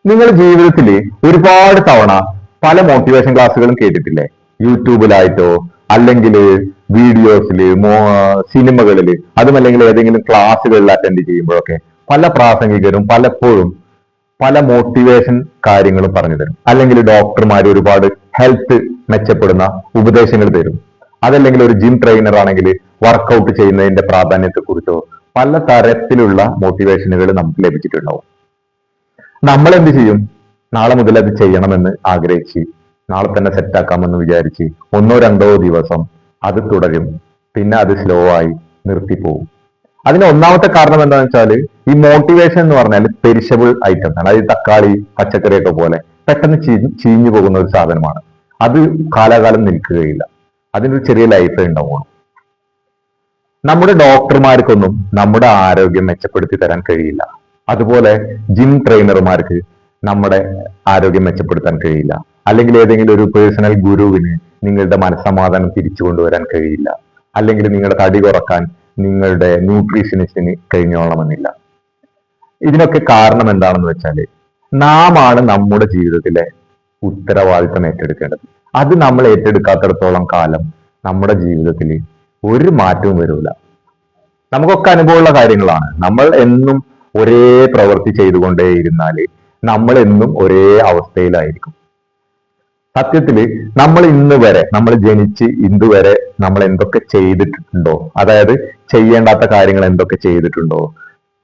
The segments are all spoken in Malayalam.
നിങ്ങൾ ജീവിതത്തിൽ ഒരുപാട് തവണ പല മോട്ടിവേഷൻ ക്ലാസ്സുകളും കേട്ടിട്ടില്ലേ? യൂട്യൂബിലായിട്ടോ അല്ലെങ്കിൽ വീഡിയോസില് സിനിമകളില് അതുമല്ലെങ്കിൽ ഏതെങ്കിലും ക്ലാസ്സുകളിൽ അറ്റൻഡ് ചെയ്യുമ്പോഴൊക്കെ പല പ്രാസംഗികരും പലപ്പോഴും പല മോട്ടിവേഷൻ കാര്യങ്ങളും പറഞ്ഞു തരും. അല്ലെങ്കിൽ ഡോക്ടർമാർ ഒരുപാട് ഹെൽത്ത് മെച്ചപ്പെടുന്ന ഉപദേശങ്ങൾ തരും. അതല്ലെങ്കിൽ ഒരു ജിം ട്രെയിനർ ആണെങ്കിൽ വർക്കൗട്ട് ചെയ്യുന്നതിന്റെ പ്രാധാന്യത്തെ കുറിച്ചോ പല തരത്തിലുള്ള മോട്ടിവേഷനുകൾ നമുക്ക് ലഭിച്ചിട്ടുണ്ടാവും. നമ്മൾ എന്ത് ചെയ്യും? നാളെ മുതൽ അത് ചെയ്യണമെന്ന് ആഗ്രഹിച്ച് നാളെ തന്നെ സെറ്റാക്കാമെന്ന് വിചാരിച്ച് ഒന്നോ രണ്ടോ ദിവസം അത് തുടരും, പിന്നെ അത് സ്ലോ ആയി നിർത്തിപ്പോവും. അതിന് ഒന്നാമത്തെ കാരണം എന്താണെന്ന് വെച്ചാൽ ഈ മോട്ടിവേഷൻ എന്ന് പറഞ്ഞാൽ പെരിഷബിൾ ഐറ്റംസ് ആണ്. അതായത് തക്കാളി, പച്ചക്കറിയൊക്കെ പോലെ പെട്ടെന്ന് ചീഞ്ഞു പോകുന്ന ഒരു സാധനമാണ്. അത് കാലാകാലം നിൽക്കുകയില്ല. അതിനൊരു ചെറിയ ലൈഫേ ഉണ്ടാവുള്ളൂ. നമ്മുടെ ഡോക്ടർമാർക്കൊന്നും നമ്മുടെ ആരോഗ്യം മെച്ചപ്പെടുത്തി തരാൻ കഴിയില്ല. അതുപോലെ ജിം ട്രെയിനർമാർക്ക് നമ്മുടെ ആരോഗ്യം മെച്ചപ്പെടുത്താൻ കഴിയില്ല. അല്ലെങ്കിൽ ഏതെങ്കിലും ഒരു പേഴ്സണൽ ഗുരുവിന് നിങ്ങളുടെ മനസ്സമാധാനം തിരിച്ചു കൊണ്ടുവരാൻ കഴിയില്ല. അല്ലെങ്കിൽ നിങ്ങളുടെ തടി കുറക്കാൻ നിങ്ങളുടെ ന്യൂട്രീഷനിസ്റ്റിന് കഴിഞ്ഞോളണമെന്നില്ല. ഇതിനൊക്കെ കാരണം എന്താണെന്ന് വെച്ചാൽ നാം ആണ് നമ്മുടെ ജീവിതത്തിലെ ഉത്തരവാദിത്തം ഏറ്റെടുക്കേണ്ടത്. അത് നമ്മൾ ഏറ്റെടുക്കാത്തിടത്തോളം കാലം നമ്മുടെ ജീവിതത്തിൽ ഒരു മാറ്റവും വരില്ല. നമുക്കൊക്കെ അനുഭവമുള്ള കാര്യങ്ങളാണ്. നമ്മൾ എന്നും ഒരേ പ്രവൃത്തി ചെയ്തുകൊണ്ടേയിരുന്നാല് നമ്മൾ എന്നും ഒരേ അവസ്ഥയിലായിരിക്കും. സത്യത്തില് നമ്മൾ ഇന്ന് വരെ, നമ്മൾ ജനിച്ച് ഇന്ന് വരെ നമ്മൾ എന്തൊക്കെ ചെയ്തിട്ടുണ്ടോ, അതായത് ചെയ്യേണ്ടാത്ത കാര്യങ്ങൾ എന്തൊക്കെ ചെയ്തിട്ടുണ്ടോ,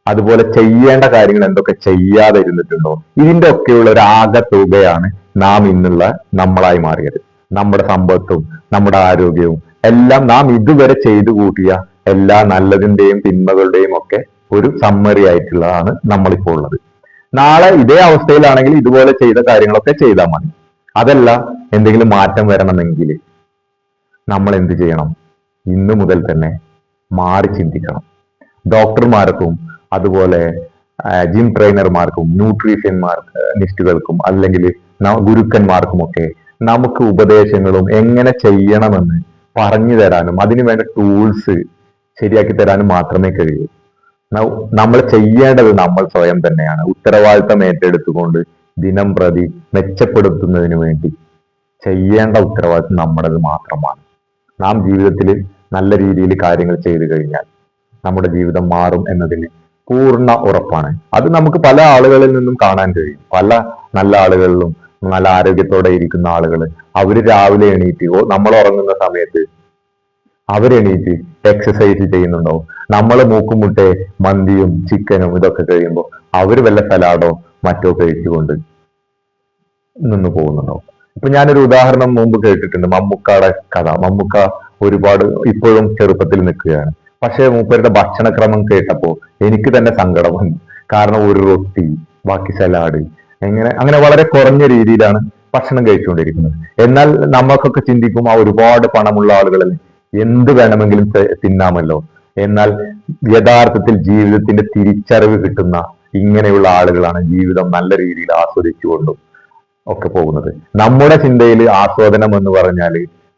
അതുപോലെ ചെയ്യേണ്ട കാര്യങ്ങൾ എന്തൊക്കെ ചെയ്യാതെ ഇരുന്നിട്ടുണ്ടോ, ഇതിന്റെ ഒക്കെയുള്ള ഒരു ആകെ തുകയാണ് നാം ഇന്നുള്ള നമ്മളായി മാറിയത്. നമ്മുടെ സമ്പത്തും നമ്മുടെ ആരോഗ്യവും എല്ലാം നാം ഇതുവരെ ചെയ്തു കൂട്ടിയ എല്ലാ നല്ലതിന്റെയും തിന്മകളുടെയും ഒക്കെ ഒരു സമ്മറി ആയിട്ടുള്ളതാണ് നമ്മളിപ്പോൾ ഉള്ളത്. നാളെ ഇതേ അവസ്ഥയിലാണെങ്കിൽ ഇതുപോലെ ചെയ്ത കാര്യങ്ങളൊക്കെ ചെയ്താൽ മതി. അതല്ല, എന്തെങ്കിലും മാറ്റം വരണമെങ്കിൽ നമ്മൾ എന്ത് ചെയ്യണം? ഇന്ന് മുതൽ തന്നെ മാറി ചിന്തിക്കണം. ഡോക്ടർമാർക്കും അതുപോലെ ജിം ട്രെയിനർമാർക്കും ന്യൂട്രീഷ്യന്മാർക്കും അല്ലെങ്കിൽ ഗുരുക്കന്മാർക്കുമൊക്കെ നമുക്ക് ഉപദേശങ്ങളും എങ്ങനെ ചെയ്യണമെന്ന് പറഞ്ഞു തരാനും അതിനു വേണ്ട ടൂൾസ് ശരിയാക്കി തരാനും മാത്രമേ കഴിയൂ. നമ്മൾ ചെയ്യേണ്ടത് നമ്മൾ സ്വയം തന്നെയാണ്. ഉത്തരവാദിത്തം ഏറ്റെടുത്തുകൊണ്ട് ദിനം പ്രതി മെച്ചപ്പെടുത്തുന്നതിന് വേണ്ടി ചെയ്യേണ്ട ഉത്തരവാദിത്തം നമ്മുടേത് മാത്രമാണ്. നാം ജീവിതത്തിൽ നല്ല രീതിയിൽ കാര്യങ്ങൾ ചെയ്തു കഴിഞ്ഞാൽ നമ്മുടെ ജീവിതം മാറും എന്നതിന് പൂർണ്ണ ഉറപ്പാണ്. അത് നമുക്ക് പല ആളുകളിൽ നിന്നും കാണാൻ കഴിയും. പല നല്ല ആളുകളിലും നല്ല ആരോഗ്യത്തോടെ ഇരിക്കുന്ന ആളുകൾ അവര് രാവിലെ എണീറ്റ് നമ്മൾ ഉറങ്ങുന്ന സമയത്ത് അവരെണീറ്റ് എക്സസൈസ് ചെയ്യുന്നുണ്ടാവും. നമ്മൾ മൂക്കുമുട്ടെ മന്തിയും ചിക്കനും ഇതൊക്കെ കഴിയുമ്പോൾ അവര് വല്ല സലാഡോ മറ്റോ കഴിച്ചുകൊണ്ട് നിന്ന് പോകുന്നുണ്ടാവും. ഇപ്പൊ ഞാനൊരു ഉദാഹരണം മുമ്പ് കേട്ടിട്ടുണ്ട്, മമ്മൂക്കയുടെ കഥ. മമ്മൂക്ക ഒരുപാട് ഇപ്പോഴും ചെറുപ്പത്തിൽ നിൽക്കുകയാണ്. പക്ഷെ മൂപ്പരുടെ ഭക്ഷണക്രമം കേട്ടപ്പോ എനിക്ക് തന്നെ സങ്കടം വന്നു. കാരണം ഒരു റൊട്ടി, ബാക്കി സലാഡ്, അങ്ങനെ വളരെ കുറഞ്ഞ രീതിയിലാണ് ഭക്ഷണം കഴിച്ചുകൊണ്ടിരിക്കുന്നത്. എന്നാൽ നമ്മൾക്കൊക്കെ ചിന്തിക്കും, ആ ഒരുപാട് പണമുള്ള ആളുകളിൽ എന്ത് വേണമെങ്കിലും തിന്നാമല്ലോ. എന്നാൽ യഥാർത്ഥത്തിൽ ജീവിതത്തിന്റെ തിരിച്ചറിവ് കിട്ടുന്ന ഇങ്ങനെയുള്ള ആളുകളാണ് ജീവിതം നല്ല രീതിയിൽ ആസ്വദിച്ചുകൊണ്ടും ഒക്കെ പോകുന്നത്. നമ്മുടെ ചിന്തയിൽ ആസ്വാദനം എന്ന് പറഞ്ഞാൽ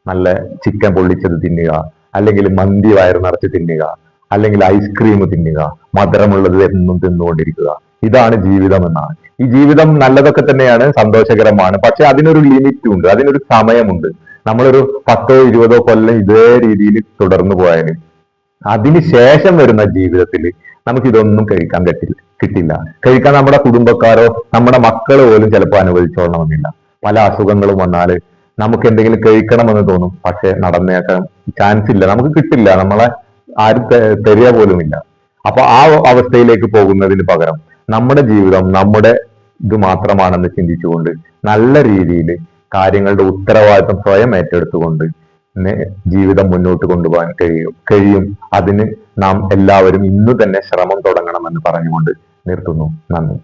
നല്ല ചിക്കൻ പൊള്ളിച്ചത് തിന്നുക, അല്ലെങ്കിൽ മന്തി വയറ് നിറച്ച് തിന്നുക, അല്ലെങ്കിൽ ഐസ്ക്രീം തിന്നുക, മധുരമുള്ളത് എന്നും തിന്നുകൊണ്ടിരിക്കുക. ഇതാണ് ജീവിതം എന്നാണ്. ഈ ജീവിതം നല്ലതൊക്കെ തന്നെയാണ്, സന്തോഷകരമാണ്. പക്ഷെ അതിനൊരു ലിമിറ്റ് ഉണ്ട്, അതിനൊരു സമയമുണ്ട്. നമ്മളൊരു 10-20 കൊല്ലം ഇതേ രീതിയിൽ തുടർന്നു പോയാൽ അതിനുശേഷം വരുന്ന ജീവിതത്തിൽ നമുക്ക് ഇതൊന്നും കഴിക്കാൻ കിട്ടില്ല. കഴിക്കാൻ നമ്മുടെ കുടുംബക്കാരോ നമ്മുടെ മക്കള് പോലും ചിലപ്പോൾ അനുവദിച്ചോളണമെന്നില്ല. പല അസുഖങ്ങളും വന്നാൽ നമുക്ക് എന്തെങ്കിലും കഴിക്കണമെന്ന് തോന്നും, പക്ഷെ നടന്നേക്കാൻ ചാൻസ് ഇല്ല, നമുക്ക് കിട്ടില്ല, നമ്മളെ ആരും തരിക പോലുമില്ല. അപ്പൊ ആ അവസ്ഥയിലേക്ക് പോകുന്നതിന് പകരം നമ്മുടെ ജീവിതം നമ്മുടെ ഇത് മാത്രമാണെന്ന് ചിന്തിച്ചുകൊണ്ട് നല്ല രീതിയിൽ കാര്യങ്ങളുടെ ഉത്തരവാദിത്വം സ്വയം ഏറ്റെടുത്തുകൊണ്ട് ജീവിതം മുന്നോട്ട് കൊണ്ടുപോകാൻ കഴിയും. അതിന് നാം എല്ലാവരും ഇന്നു തന്നെ ശ്രമം തുടങ്ങണമെന്ന് പറഞ്ഞുകൊണ്ട് നിർത്തുന്നു. നന്ദി.